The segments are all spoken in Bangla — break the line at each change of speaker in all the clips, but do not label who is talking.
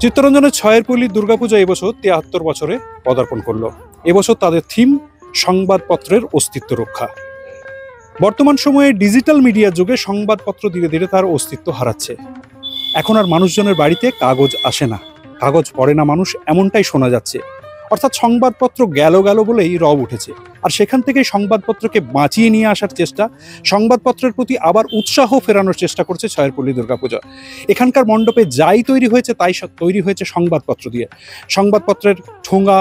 চিত্তরঞ্জনের ছয়ের পল্লী দুর্গাপূজা এবছর ৭৩ বছরে পদার্পণ করলো। এবছর তাদের থিম সংবাদপত্রের অস্তিত্ব রক্ষা। বর্তমান সময়ে ডিজিটাল মিডিয়ার যুগে সংবাদপত্র ধীরে ধীরে তার অস্তিত্ব হারাচ্ছে। এখন আর মানুষজনের বাড়িতে কাগজ আসে না, কাগজ পড়ে না মানুষ, এমনটাই শোনা যাচ্ছে। অর্থাৎ সংবাদপত্র গেল গেল বলেই রব উঠেছে। আর সেখান থেকে সংবাদপত্রকে বাঁচিয়ে নিয়ে আসার চেষ্টা, সংবাদপত্রের প্রতি আবার উৎসাহ ফেরানোর চেষ্টা করছে ছয়ের পল্লী দুর্গাপূজা। এখানকার মণ্ডপে যাই তৈরি হয়েছে তাই তৈরি হয়েছে সংবাদপত্র দিয়ে। সংবাদপত্রের ঠোঙা,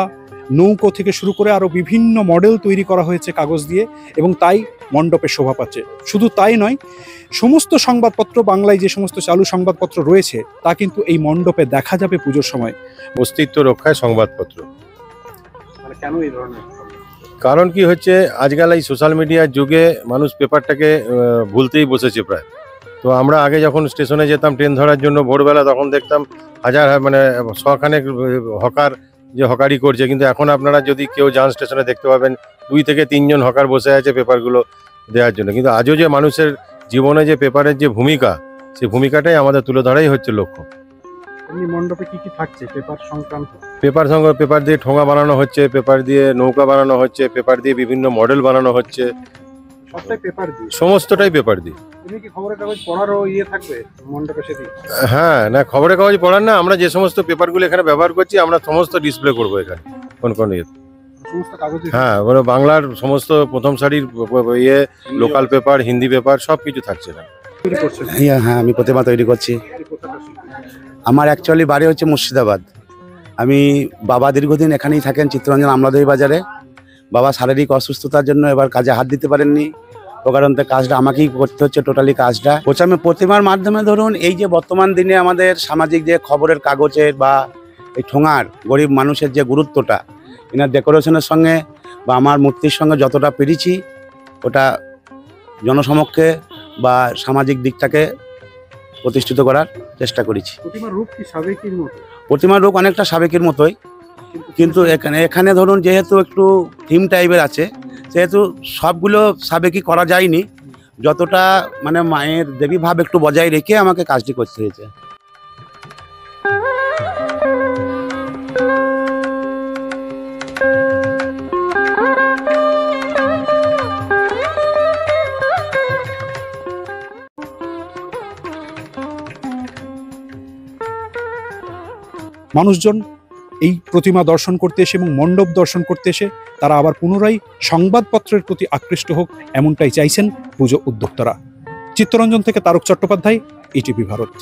নৌকো থেকে শুরু করে আরও বিভিন্ন মডেল তৈরি করা হয়েছে কাগজ দিয়ে, এবং তাই মণ্ডপে শোভা পাচ্ছে। শুধু তাই নয়, সমস্ত সংবাদপত্র, বাংলায় যে সমস্ত চালু সংবাদপত্র রয়েছে তা কিন্তু এই মণ্ডপে দেখা যাবে পুজোর সময়।
অস্তিত্ব রক্ষায় সংবাদপত্র।
কেন এই ধরনের?
কারণ কি হচ্ছে, আজকাল এই সোশ্যাল মিডিয়ার যুগে মানুষ পেপারটাকে ভুলতেই বসেছে প্রায়। তো আমরা আগে যখন স্টেশনে যেতাম ট্রেন ধরার জন্য ভোরবেলা, তখন দেখতাম হাজার মানে শখানেক হকার যে হকারি করছে, কিন্তু এখন আপনারা যদি কেউ যান স্টেশনে দেখতে পাবেন 2 থেকে 3 জন হকার বসে আছে পেপারগুলো দেওয়ার জন্য। কিন্তু আজও যে মানুষের জীবনে যে পেপারের যে ভূমিকা, সেই ভূমিকাটাই আমাদের তুলে ধরাই হচ্ছে লক্ষ্য।
মণ্ডপে কি কি থাকছে পেপার সংক্রান্ত?
পেপার দিয়ে ঠোঙা বানানো হচ্ছে, পেপার দিয়ে নৌকা বানানো হচ্ছে, পেপার দিয়ে বিভিন্ন মডেল বানানো হচ্ছে,
সবটাই পেপার দিয়ে,
সমস্তটাই পেপার দিয়ে।
তুমি কি খবরের কাগজ পড়ারও থাকবে মণ্ডপে সেদিন?
হ্যাঁ, না খবরের কাগজ পড়ার না, আমরা যে সমস্ত পেপারগুলো এখানে ব্যবহার করছি আমরা সমস্ত ডিসপ্লে করবো এখানে। কোন
সমস্ত কাগজ?
হ্যাঁ, বাংলার সমস্ত প্রথম সারির লোকাল পেপার, হিন্দি পেপার সব কিছু থাকছে না।
হ্যাঁ, আমি প্রতিমা তৈরি করছি। আমার অ্যাকচুয়ালি বাড়ি হচ্ছে মুর্শিদাবাদ। আমি বাবা দীর্ঘদিন এখানেই থাকেন, চিত্তরঞ্জন আমলাদহি বাজারে। বাবা শারীরিক অসুস্থতার জন্য এবার কাজে হাত দিতে পারেননি, ও কারণে কাজটা আমাকেই করতে হচ্ছে টোটালি কাজটা। আমি প্রতিমার মাধ্যমে ধরুন এই যে বর্তমান দিনে আমাদের সামাজিক যে খবরের কাগজের বা এই ঠোঙার গরিব মানুষের যে গুরুত্বটা, এনার ডেকোরেশনের সঙ্গে বা আমার মূর্তির সঙ্গে যতটা পেরেছি ওটা জনসমক্ষে বা সামাজিক দিকটাকে প্রতিষ্ঠিত করার চেষ্টা করেছি। প্রতিমার রূপ অনেকটা সাবেকের মতোই, কিন্তু এখানে ধরুন যেহেতু একটু থিম টাইপের আছে, সেহেতু সবগুলো সাবেকি করা যায়নি। যতটা মানে মায়ের দেবী ভাব একটু বজায় রেখে আমাকে কাজটি করতে হয়েছে।
মানুষজন এই প্রতিমা দর্শন করতে এসে এবং মণ্ডপ দর্শন করতে এসে তারা আবার পুনরায় সংবাদপত্রের প্রতি আকৃষ্ট হোক, এমনটাই চাইছেন পুজো উদ্যোক্তারা। চিত্তরঞ্জন থেকে তারক চট্টোপাধ্যায়, ইটিভি ভারত।